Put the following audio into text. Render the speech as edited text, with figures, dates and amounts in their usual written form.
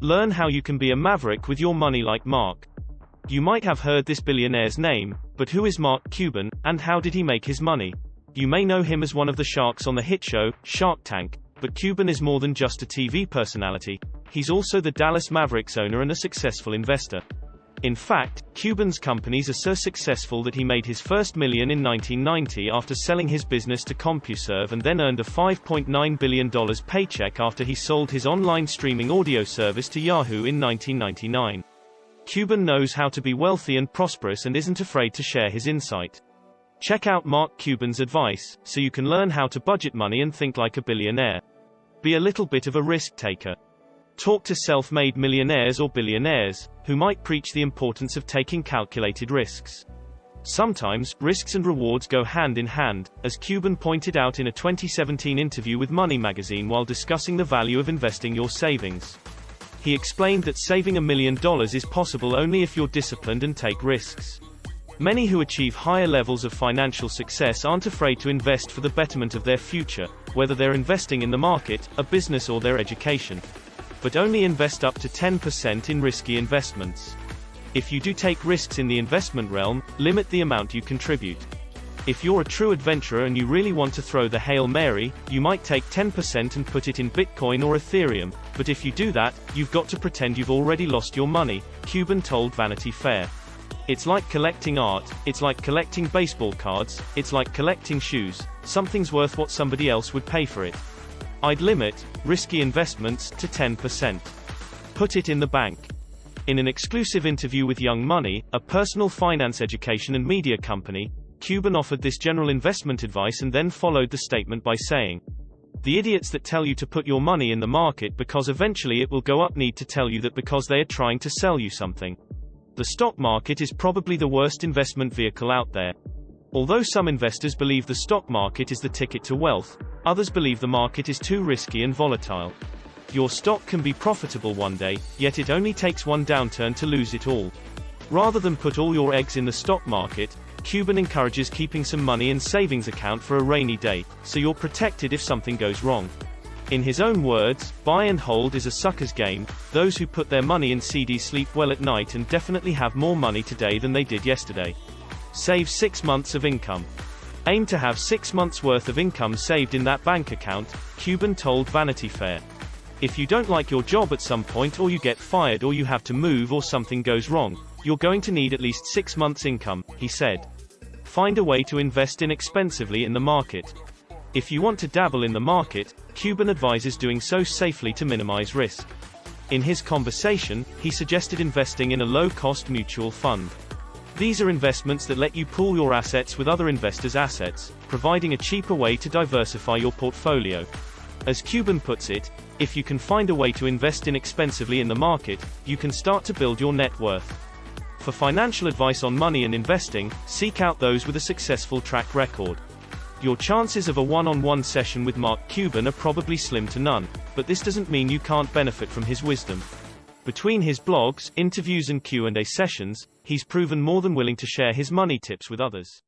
Learn how you can be a maverick with your money like Mark. You might have heard this billionaire's name, but who is Mark Cuban, and how did he make his money? You may know him as one of the sharks on the hit show, Shark Tank, but Cuban is more than just a TV personality. He's also the Dallas Mavericks owner and a successful investor. In fact, Cuban's companies are so successful that he made his first million in 1990 after selling his business to CompuServe and then earned a $5.9 billion paycheck after he sold his online streaming audio service to Yahoo in 1999. Cuban knows how to be wealthy and prosperous and isn't afraid to share his insight. Check out Mark Cuban's advice, so you can learn how to budget money and think like a billionaire. Be a little bit of a risk taker. Talk to self-made millionaires or billionaires, who might preach the importance of taking calculated risks. Sometimes, risks and rewards go hand in hand, as Cuban pointed out in a 2017 interview with Money magazine while discussing the value of investing your savings. He explained that saving $1 million is possible only if you're disciplined and take risks. Many who achieve higher levels of financial success aren't afraid to invest for the betterment of their future, whether they're investing in the market, a business or their education. But only invest up to 10% in risky investments. If you do take risks in the investment realm, limit the amount you contribute. If you're a true adventurer and you really want to throw the Hail Mary, you might take 10% and put it in Bitcoin or Ethereum, but if you do that, you've got to pretend you've already lost your money, Cuban told Vanity Fair. It's like collecting art, it's like collecting baseball cards, it's like collecting shoes, something's worth what somebody else would pay for it. I'd limit risky investments to 10%. Put it in the bank. In an exclusive interview with Young Money, a personal finance education and media company, Cuban offered this general investment advice and then followed the statement by saying, "The idiots that tell you to put your money in the market because eventually it will go up need to tell you that because they are trying to sell you something. The stock market is probably the worst investment vehicle out there. Although some investors believe the stock market is the ticket to wealth, others believe the market is too risky and volatile. Your stock can be profitable one day, yet it only takes one downturn to lose it all. Rather than put all your eggs in the stock market, Cuban encourages keeping some money in savings account for a rainy day, so you're protected if something goes wrong. In his own words, buy and hold is a sucker's game. Those who put their money in CDs sleep well at night and definitely have more money today than they did yesterday. Save 6 months of income. Aim to have 6 months worth of income saved in that bank account, Cuban told Vanity Fair. If you don't like your job at some point or you get fired or you have to move or something goes wrong, you're going to need at least 6 months income, he said. Find a way to invest inexpensively in the market. If you want to dabble in the market, Cuban advises doing so safely to minimize risk. In his conversation, he suggested investing in a low-cost mutual fund. These are investments that let you pool your assets with other investors' assets, providing a cheaper way to diversify your portfolio. As Cuban puts it, if you can find a way to invest inexpensively in the market, you can start to build your net worth. For financial advice on money and investing, seek out those with a successful track record. Your chances of a one-on-one session with Mark Cuban are probably slim to none, but this doesn't mean you can't benefit from his wisdom. Between his blogs, interviews and Q&A sessions, he's proven more than willing to share his money tips with others.